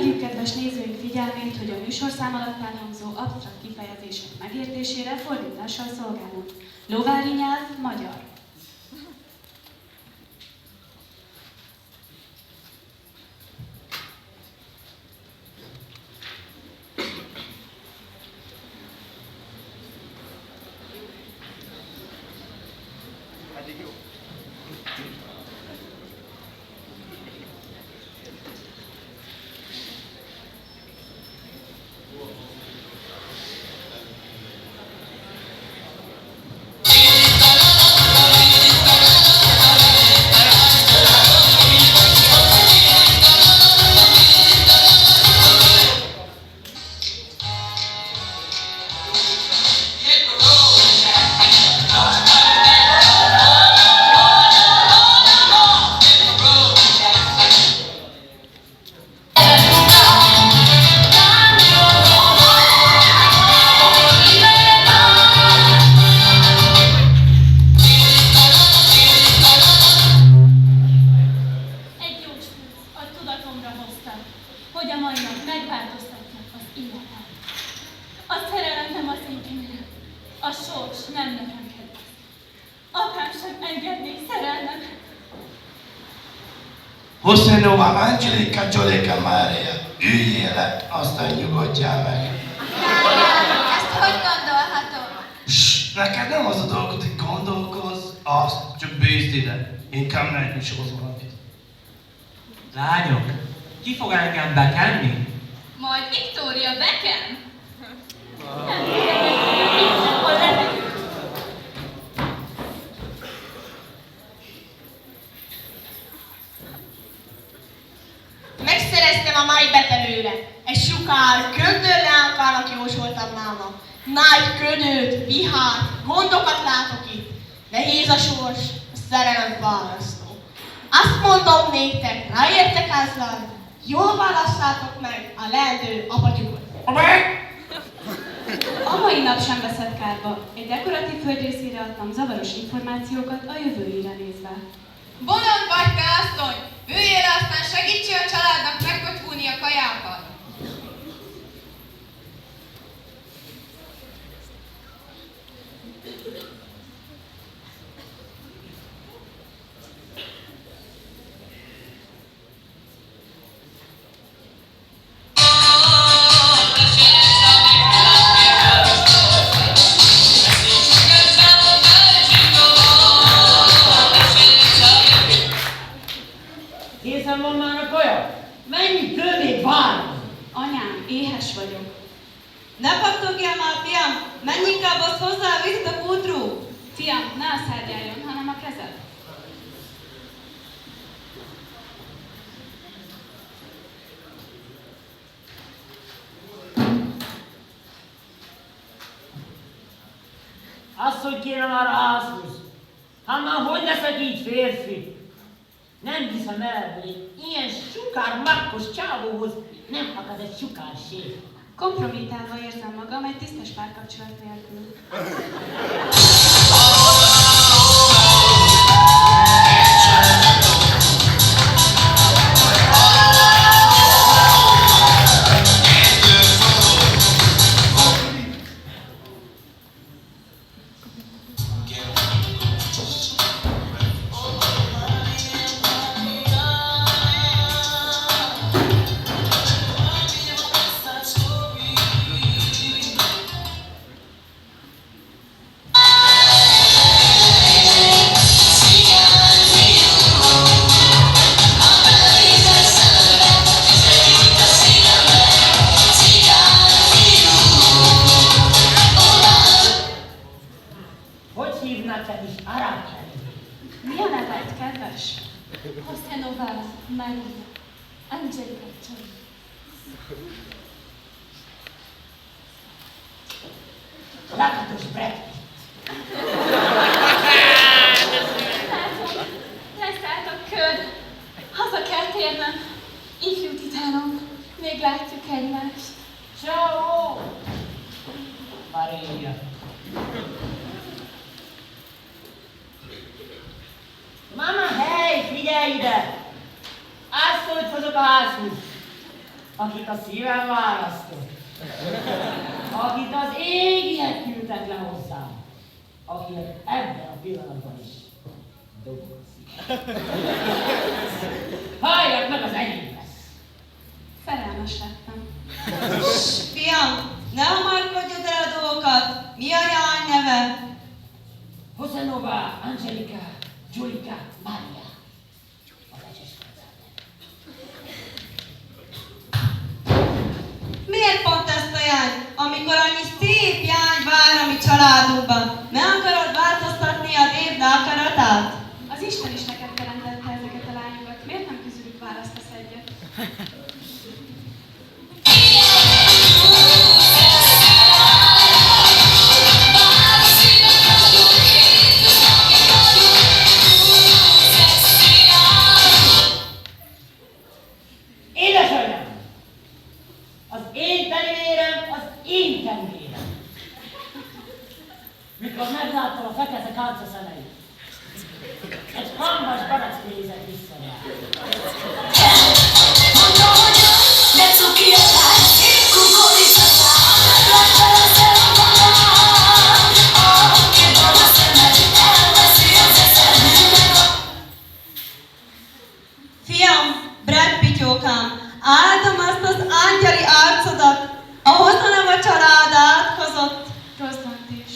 Felhívjuk kedves nézőink figyelmét, hogy a műsorszám alatt elhangzó absztrakt kifejezések megértésére fordítással szolgálunk. Lóvári nyelv, magyar. Você não vai Angelica, Jolica Mária, üljél le, aztán nyugodjál meg. Ezt hogy gondolhatom? Neked nem az a dolgot, hogy gondolkozz, azt csak bízd ide. Inkább ne is hoz valamit. Lányok, ki fog engem bekenni? Majd Victoria Beckham. Megszereztem a mai betenőre. Egy sukár, köndörleánkának jósoltam nála. Nagy ködöt, vihárt, gondokat látok itt. Nehéz a sors, a szerelem választó. Azt mondom néktek, ráértek ezzel, jól válasszátok meg a leendő apatyukat. A mai nap sem veszett kárba. Egy dekoratív földrészére adtam zavaros információkat a jövőjére nézve. Bolond vagy te, asszony! Üljél le, aztán segítsél a családnak megkotyulni a kajákat! Készen van már a kaja? Mennyi kő még vár? Anyám, éhes vagyok. Ne pattogjál már, fiam! Menj inkább azt hozzá a vizet a kútról! Fiam, ne a szárnyáljon, hanem a kezed. Az, hogy kéne már a házhoz. Hát már hogy leszek így férfi? Nem hiszem el, hogy ilyen sukár makkos csávóhoz nem akad egy sukár séf. Kompromittálva érzem magam egy tisztes párkapcsolat nélkül. Mi a neved, kedves? José Novella, Maria, Angelica Jolie. Lakatos Brad. Leszállt a köd. Haza kell térnem. Ifjú titánom, még látjuk egymást. Ciao! Maria. Mama, hely, figyelj ide! Asszonyt hozok a házhoz. akit a szívem választott, akit az égiek küldtek le hozzám, akinek ebben a pillanatban is dobog a szívem. Halljak meg, az enyém lesz! Szerelmes lettem. Fiam, ne hamarkodjad el a dolgokat. Mi a leány neve? Hosanova, Angelika, Julika, Mária. A lecses Miért pont ezt a jányt, amikor annyi szép jány vár a mi családunkban? Ne akarod változtatni a Dévne akaratát? Az Isten is neked teremtette ezeket a lányokat. Miért nem közülük választasz egyet? Édesanyám! Az én tenivérem, az én tenivérem. Mikor megláttam a fekete kánca szemeit, egy hambas barack nézett vissza rá. Fiam, Brad Pityókám, áldom azt az angyali arcodat, ahhoz hanem a család átkozott. Rossz döntés.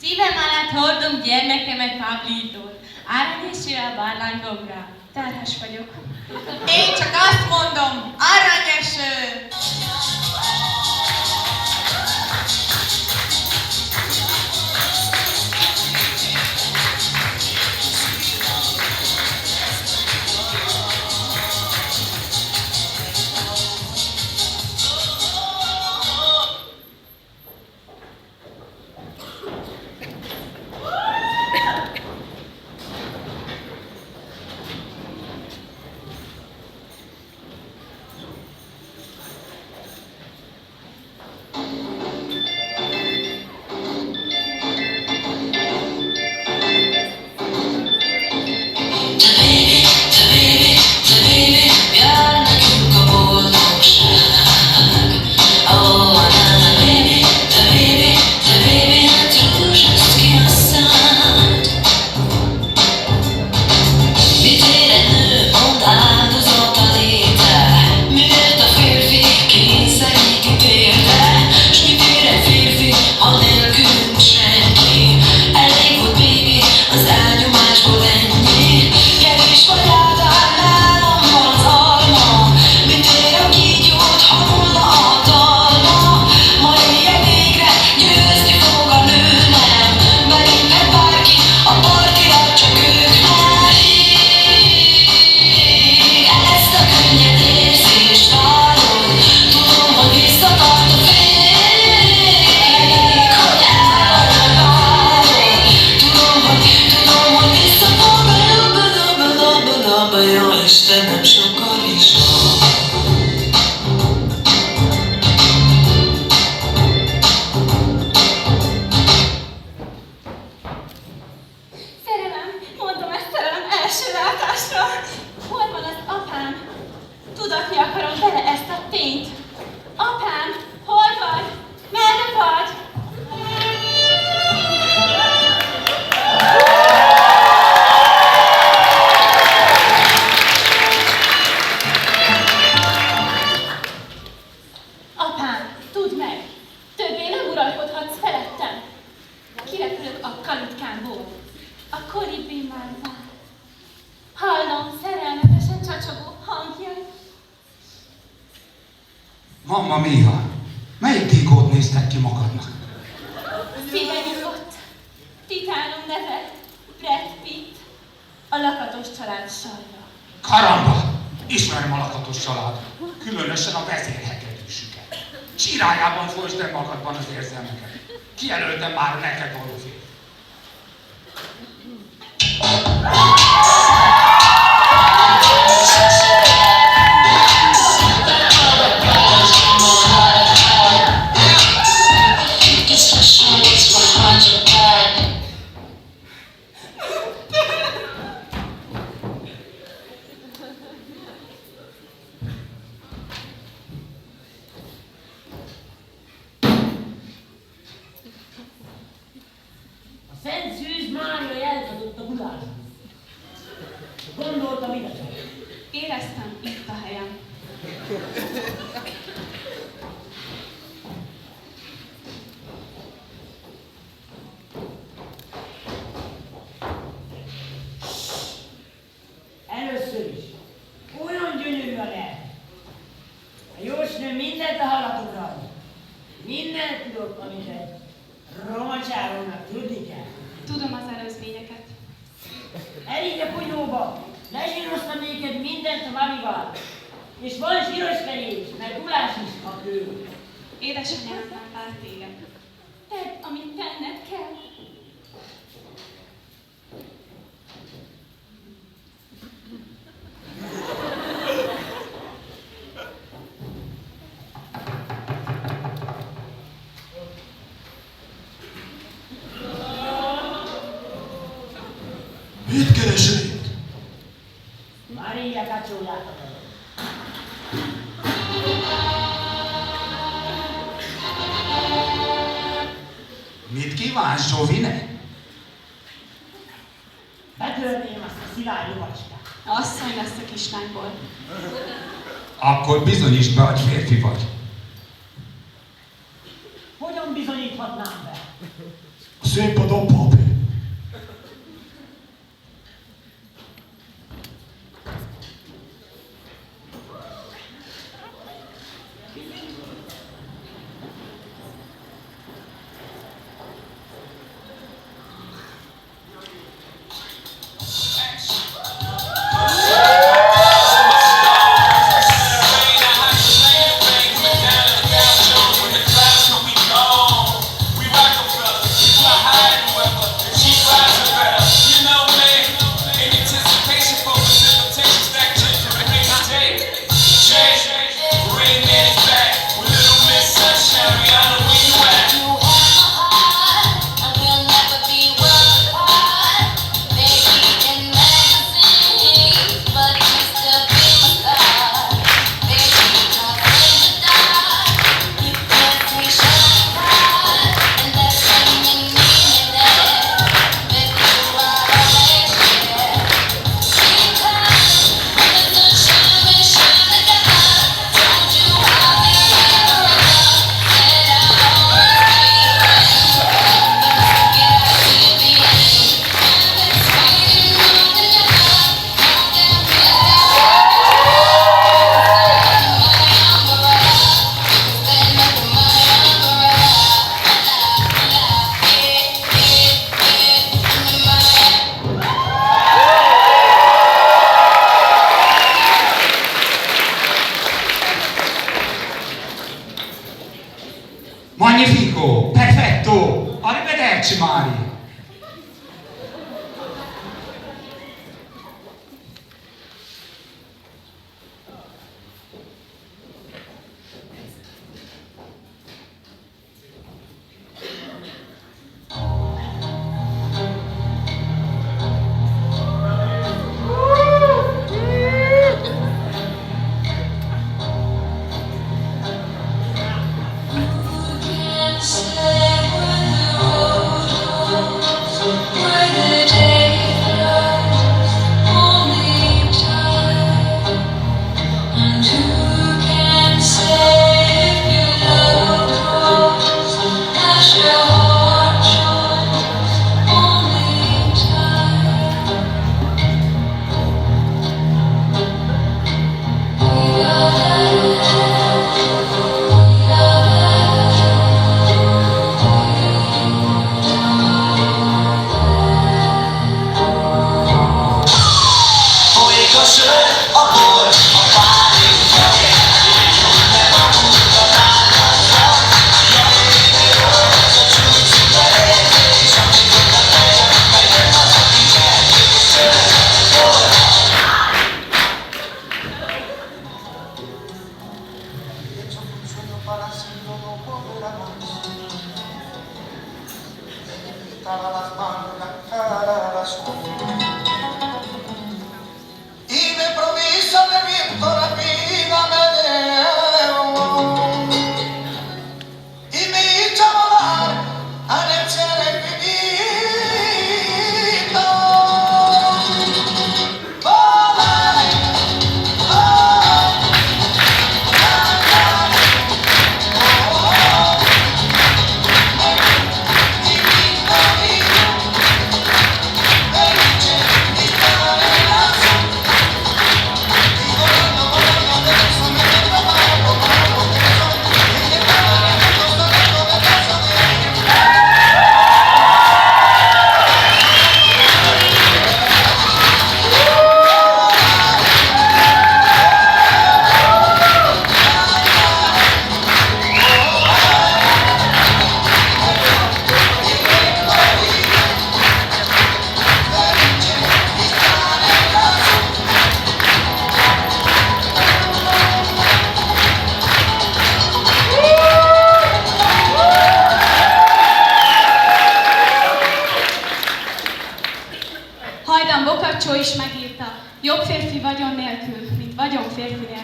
Szívem alatt hordom gyermekemet Pablitól. Aranyeső a barlangomra. Terhes vagyok. Én csak azt mondom, aranyeső! Mamma mia! Melyik díkót néztek ki magadnak? Szíve nyugodt. Titánum neve, Brad Pitt, a lakatos család sarja. Karamba! Ismerem a lakatos család, különösen a vezérhegedűsüket. Csirájában folytsd el magadban az érzelmeket. Kijelöltem már neked való fél. Marival. És van zsíros fejés, meg dulás is, ha kő. Édesanyám már vár téged. Tedd, amit tenned kell. Mit keresel itt? Maria kacsóját a Mit kívánsz, Zsovine? betörném azt a szilágy lovacskát. Asszony lesz a kislányból. Akkor bizonyítsd be, hogy férfi vagy. Hogyan bizonyíthatnám be? A színpadon papír. Magnifico, perfetto, arrivederci Mari.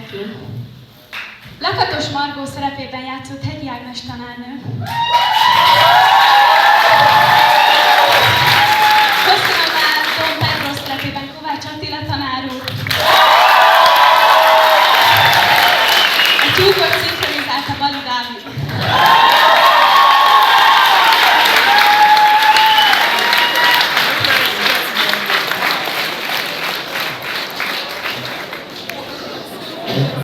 Herkül. Lakatos Margó szerepében játszott Hegyi Ágnes tanárnő.